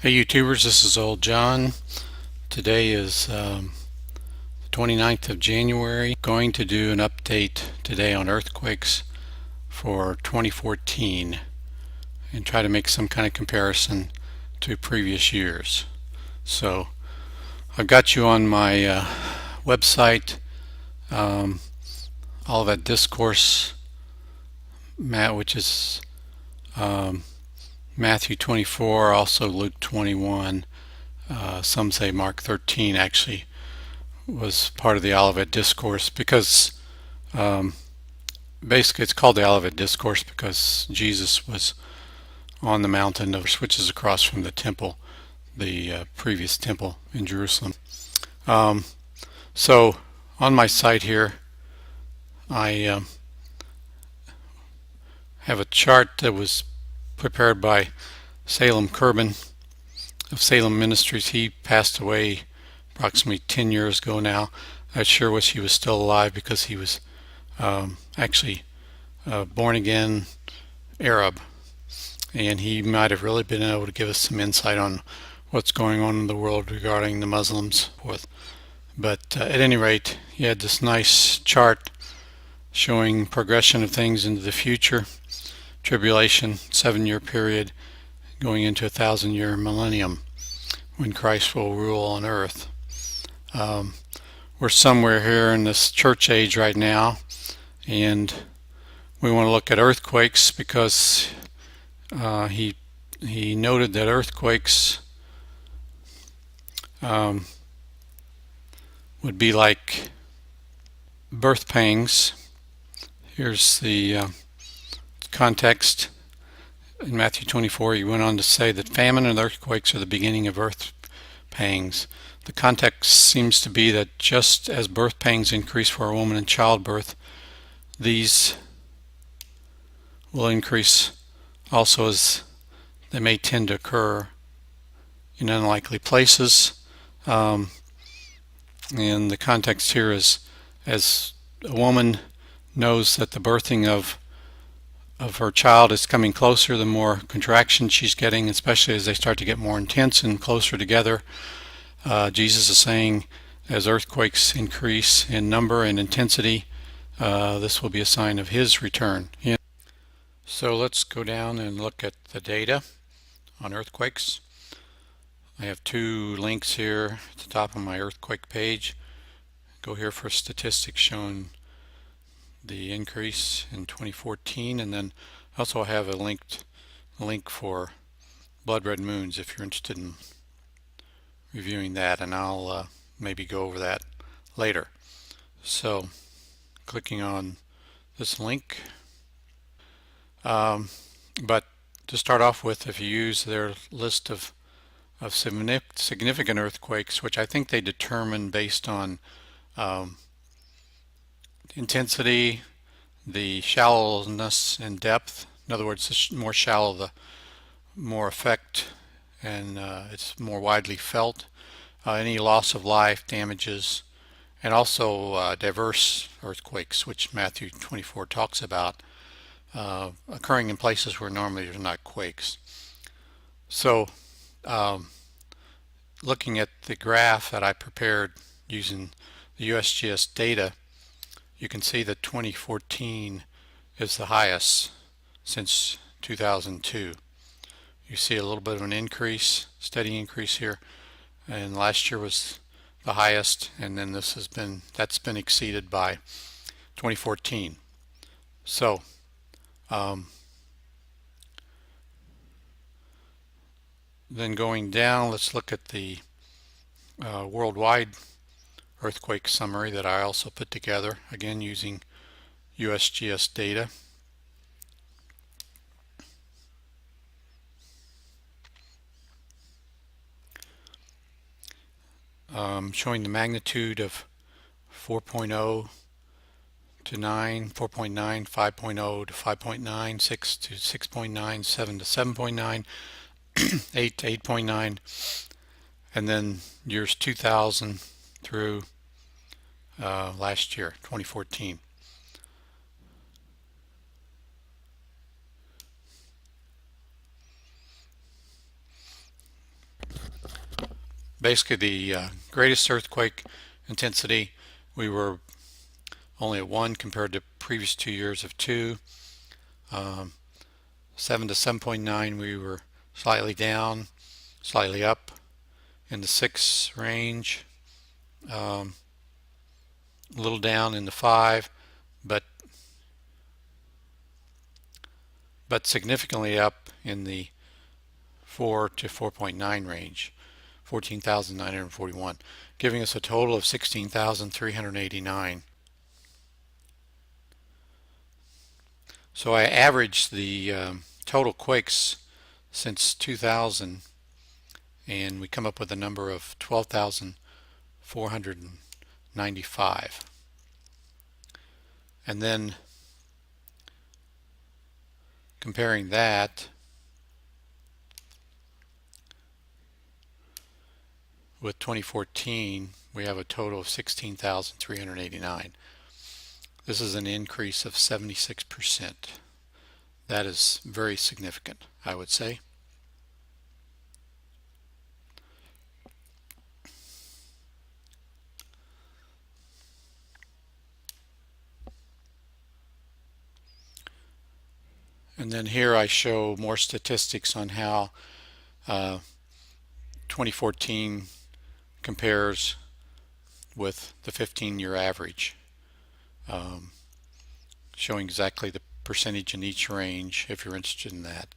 Hey YouTubers, this is Old John. Today is the 29th of January. Going to do an update today on earthquakes for 2014 and try to make some kind of comparison to previous years. So I've got you on my website, all of that discourse, which is Matthew 24, also Luke 21. Some say Mark 13 actually was part of the Olivet Discourse because um, basically it's called the Olivet Discourse because Jesus was on the mountain, which is across from the temple, the previous temple in Jerusalem. Um, so on my site here, I have a chart that was prepared by Salem Kerben of Salem Ministries. He passed away approximately 10 years ago now. I sure wish he was still alive because he was actually born again Arab, and he might have really been able to give us some insight on what's going on in the world regarding the Muslims. But at any rate, he had this nice chart showing progression of things into the future, tribulation, 7-year period, going into 1,000-year millennium when Christ will rule on earth. We're somewhere here in this church age right now, and we want to look at earthquakes because he noted that earthquakes um, would be like birth pangs. Here's the context. In Matthew 24, he went on to say that famine and earthquakes are the beginning of earth pangs. The context seems to be that just as birth pangs increase for a woman in childbirth, these will increase also as they may tend to occur in unlikely places. Um, and the context here is as a woman knows that the birthing of her child is coming closer, the more contraction she's getting, especially as they start to get more intense and closer together. Jesus is saying as earthquakes increase in number and intensity, this will be a sign of his return. Yeah. So let's go down and look at the data on earthquakes. I have two links here at the top of my earthquake page. Go here for statistics showing the increase in 2014, and then also have a link for blood red moons if you're interested in reviewing that, and I'll maybe go over that later. So clicking on this link, but to start off with, if you use their list of significant earthquakes, which I think they determine based on intensity, the shallowness and depth. In other words, the more shallow, the more effect, and it's more widely felt. Any loss of life, damages, and also diverse earthquakes, which Matthew 24 talks about, occurring in places where normally there's not quakes. So looking at the graph that I prepared using the USGS data, you can see that 2014 is the highest since 2002. You see a little bit of an increase, steady increase here, and last year was the highest, and then that's been exceeded by 2014. So then going down, let's look at the worldwide earthquake summary that I also put together, again using USGS data. Showing the magnitude of 4.0 to 9, 4.9, 5.0 to 5.9, 6 to 6.9, 7 to 7.9, 8 to 8.9, and then years 2000 through last year, 2014. Basically, the greatest earthquake intensity, we were only at 1 compared to previous 2 years of 2. 7 to 7.9, we were slightly down, slightly up in the 6 range, a little down in the 5, but significantly up in the 4 to 4.9 range, 14,941, giving us a total of 16,389. So I averaged the total quakes since 2000, and we come up with a number of 12,495. And then comparing that with 2014, we have a total of 16,389. This is an increase of 76%. That is very significant, I would say. And then here I show more statistics on how 2014 compares with the 15-year average, showing exactly the percentage in each range if you're interested in that,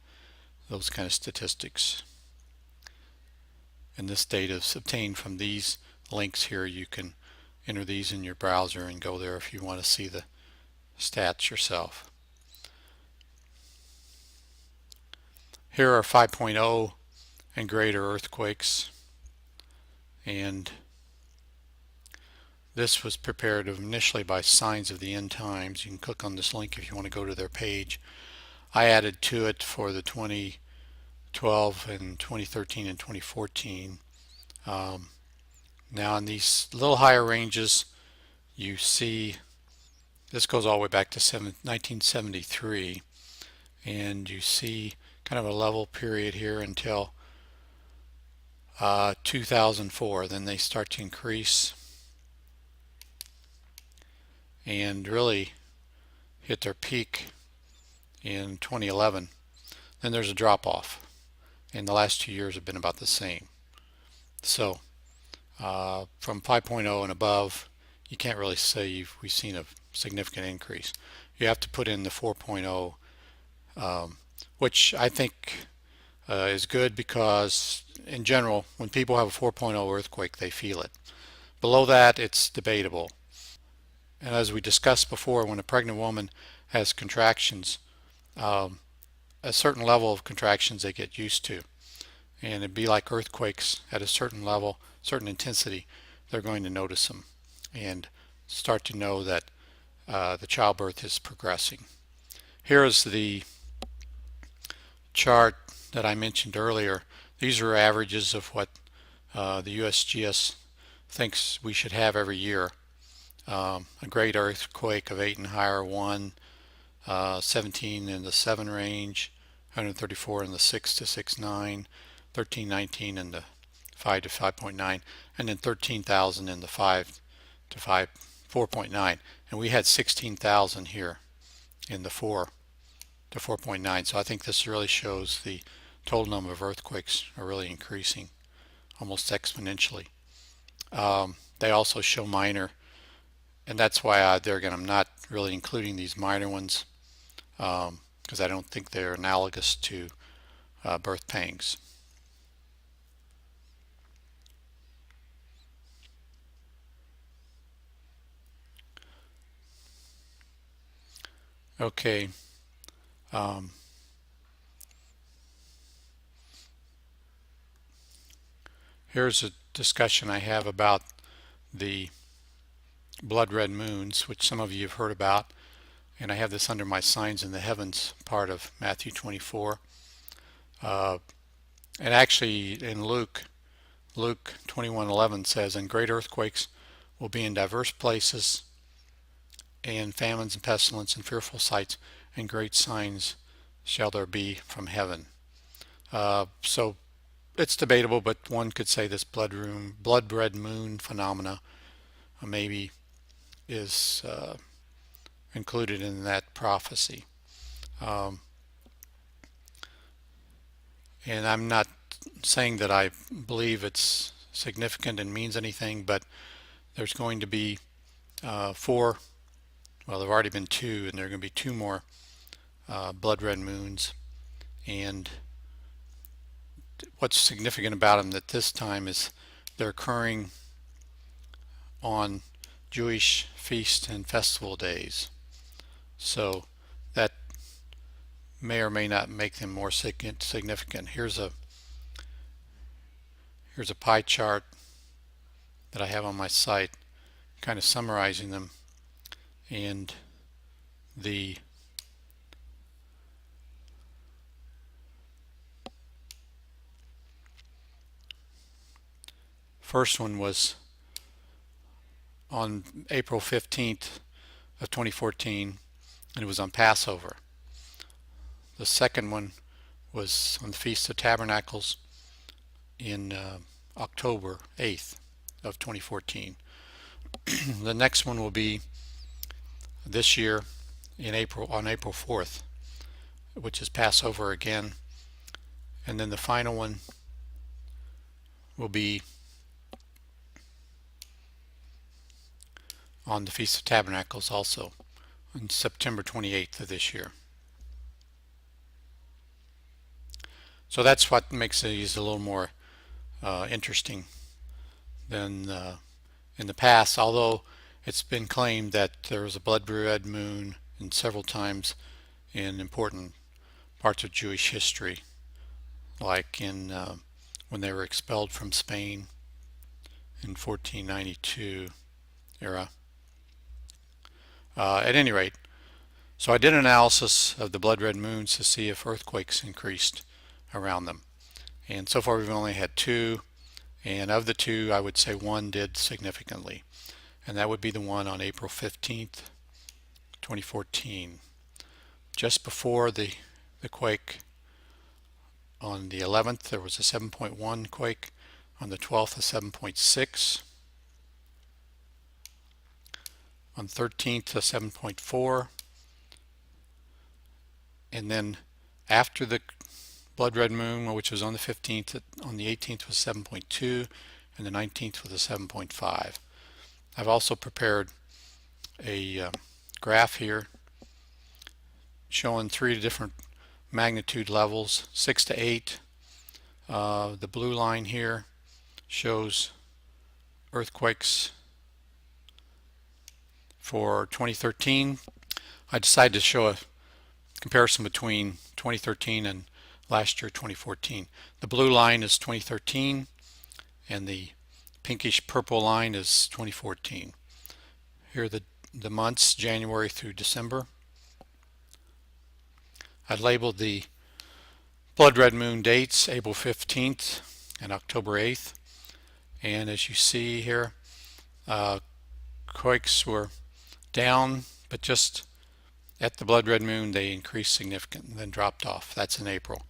those kind of statistics. And this data is obtained from these links here. You can enter these in your browser and go there if you want to see the stats yourself. Here are 5.0 and greater earthquakes, and this was prepared initially by Signs of the End Times. You can click on this link if you want to go to their page. I added to it for the 2012 and 2013 and 2014. Now in these little higher ranges, you see this goes all the way back to 1973, and you see kind of a level period here until 2004. Then they start to increase and really hit their peak in 2011. Then there's a drop off, and the last 2 years have been about the same. So from 5.0 and above, you can't really say we've seen a significant increase. You have to put in the 4.0, which I think is good, because in general, when people have a 4.0 earthquake, they feel it. Below that, it's debatable. And as we discussed before, when a pregnant woman has contractions, a certain level of contractions they get used to. And it'd be like earthquakes at a certain level, certain intensity, they're going to notice them and start to know that the childbirth is progressing. Here is the chart that I mentioned earlier. These are averages of what the USGS thinks we should have every year. A great earthquake of 8 and higher, 1, 17 in the 7 range, 134 in the 6 to 6.9, 1319 in the 5 to 5.9, and then 13,000 in the 5 to 4.9. And we had 16,000 here in the 4 to 4.9. So I think this really shows the total number of earthquakes are really increasing almost exponentially. They also show minor, and that's why there again I'm not really including these minor ones, because I don't think they're analogous to birth pangs. Okay. Here's a discussion I have about the blood red moons, which some of you have heard about, and I have this under my signs in the heavens part of Matthew 24. And actually in Luke 21:11 says, "And great earthquakes will be in diverse places, and famines and pestilence and fearful sights, and great signs shall there be from heaven." So it's debatable, but one could say this blood red moon phenomena maybe is included in that prophecy. Um, and I'm not saying that I believe it's significant and means anything, but there's going to be four, well, there have already been two, and there are going to be two more blood red moons. And what's significant about them that this time is they're occurring on Jewish feast and festival days. So that may or may not make them more significant. Here's a pie chart that I have on my site, kind of summarizing them. And the first one was on April 15th of 2014, and it was on Passover. The second one was on the Feast of Tabernacles in October 8th of 2014. The next one will be this year in April, on April 4th, which is Passover again. And then the final one will be on the Feast of Tabernacles also on September 28th of this year. So that's what makes these a little more interesting than in the past, although it's been claimed that there was a blood red moon and several times in important parts of Jewish history, like in when they were expelled from Spain in 1492 era. At any rate, so I did an analysis of the blood red moons to see if earthquakes increased around them. And so far we've only had two, and of the two I would say one did significantly, and that would be the one on April 15th, 2014. Just before the quake on the 11th there was a 7.1 quake, on the 12th a 7.6, on 13th a 7.4, and then after the blood red moon, which was on the 15th, on the 18th was 7.2, and the 19th was a 7.5. I've also prepared a graph here showing three different magnitude levels, 6 to 8. The blue line here shows earthquakes for 2013. I decided to show a comparison between 2013 and last year, 2014. The blue line is 2013 and the pinkish purple line is 2014. Here are the months, January through December. I labeled the blood red moon dates, April 15th and October 8th. And as you see here, quakes were down, but just at the blood red moon they increased significantly and then dropped off. That's in April.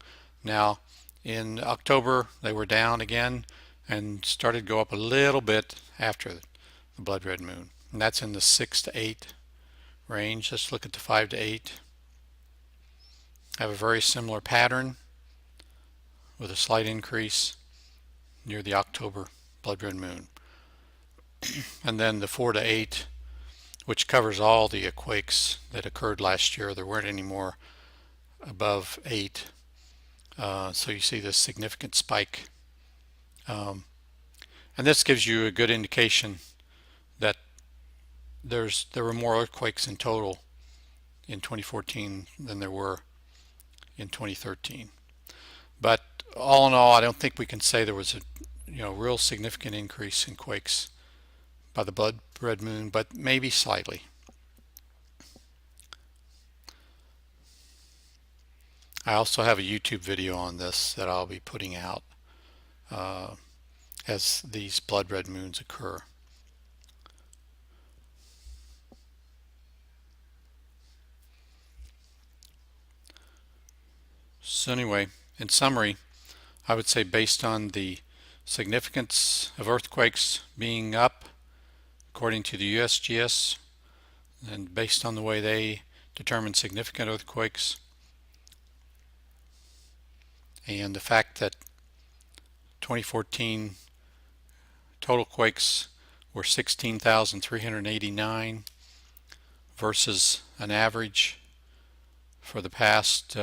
Now in October they were down again and started to go up a little bit after the blood red moon, and that's in the 6 to 8 range. Let's look at the 5 to 8. I have a very similar pattern with a slight increase near the October blood red moon. And then the 4 to 8, which covers all the quakes that occurred last year. There weren't any more above 8. So you see this significant spike. And this gives you a good indication that there were more earthquakes in total in 2014 than there were in 2013. But all in all, I don't think we can say there was a real significant increase in quakes by the blood red moon, but maybe slightly. I also have a YouTube video on this that I'll be putting out as these blood red moons occur. So anyway, in summary, I would say based on the significance of earthquakes being up according to the USGS, and based on the way they determine significant earthquakes, and the fact that 2014 total quakes were 16,389 versus an average for the past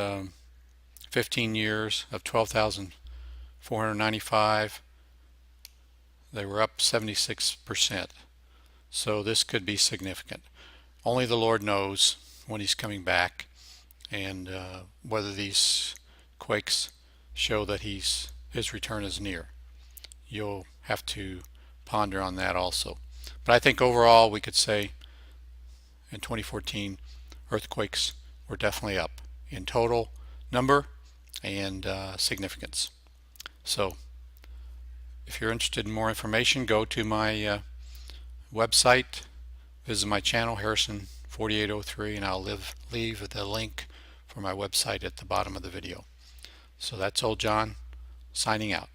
15 years of 12,495. They were up 76%. So this could be significant. Only the Lord knows when He's coming back, and whether these quakes show that His return is near. You'll have to ponder on that also. But I think overall we could say in 2014 earthquakes were definitely up in total number and significance. So if you're interested in more information, go to my website, visit my channel, Harrison 4803, and I'll leave the link for my website at the bottom of the video. So that's Old John signing out.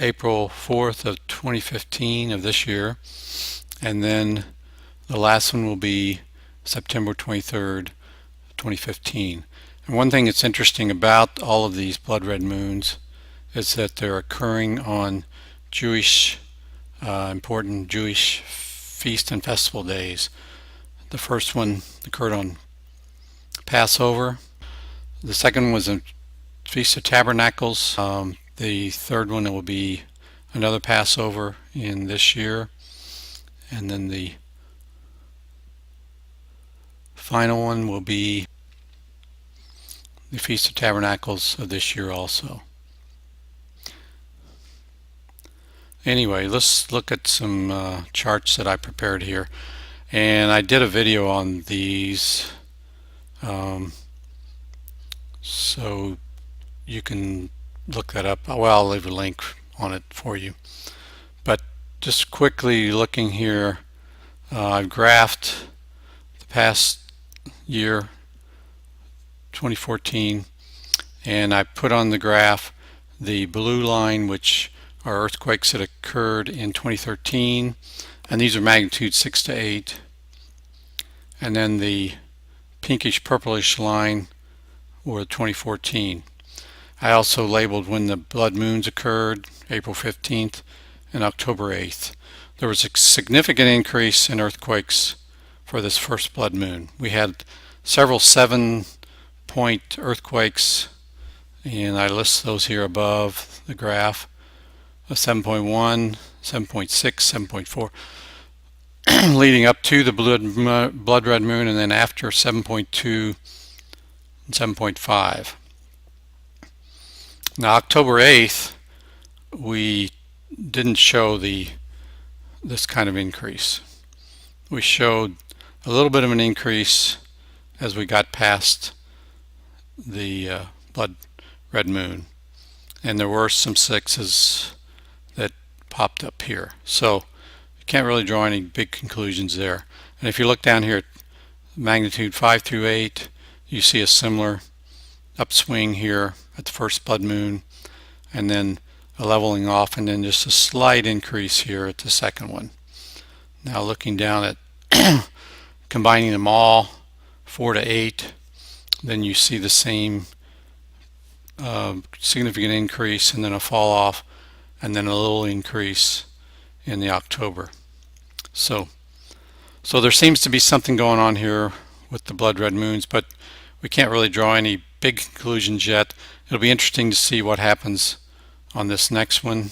April 4th of 2015 of this year, and then the last one will be September 23rd, 2015. And one thing that's interesting about all of these blood red moons is that they're occurring on Jewish, important Jewish feast and festival days. The first one occurred on Passover. The second was a Feast of Tabernacles. The third one will be another Passover in this year. And then the final one will be the Feast of Tabernacles of this year also. Anyway, let's look at some charts that I prepared here. And I did a video on these, so you can look that up. Well, I'll leave a link on it for you. But just quickly looking here, I've graphed the past year, 2014, and I put on the graph the blue line, which are earthquakes that occurred in 2013, and these are magnitude 6 to 8. And then the pinkish purplish line were 2014. I also labeled when the blood moons occurred, April 15th and October 8th. There was a significant increase in earthquakes for this first blood moon. We had several 7-point earthquakes, and I list those here above the graph. A 7.1, 7.6, 7.4, leading up to the blood red moon, and then after 7.2 and 7.5. Now October 8th, we didn't show this kind of increase. We showed a little bit of an increase as we got past the blood red moon, and there were some 6s that popped up here. So you can't really draw any big conclusions there. And if you look down here at magnitude 5 through 8, you see a similar upswing here at the first blood moon, and then a leveling off, and then just a slight increase here at the second one. Now looking down at combining them all, 4 to 8, then you see the same significant increase, and then a fall off, and then a little increase in the October. So there seems to be something going on here with the blood red moons, but we can't really draw any big conclusions yet. It'll be interesting to see what happens on this next one,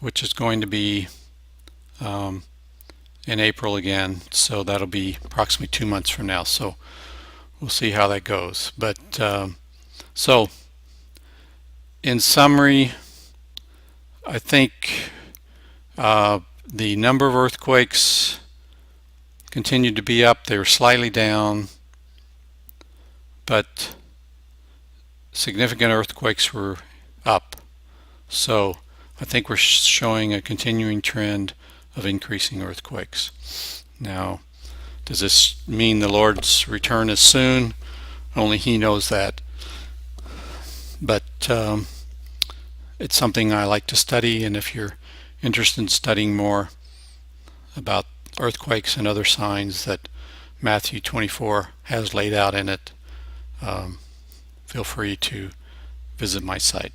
which is going to be in April again. So that'll be approximately 2 months from now. So we'll see how that goes. But so in summary, I think the number of earthquakes continued to be up. They were slightly down, but significant earthquakes were up. So I think we're showing a continuing trend of increasing earthquakes. Now, does this mean the Lord's return is soon? Only He knows that. but it's something I like to study, and if you're interested in studying more about earthquakes and other signs that Matthew 24 has laid out in it, feel free to visit my site.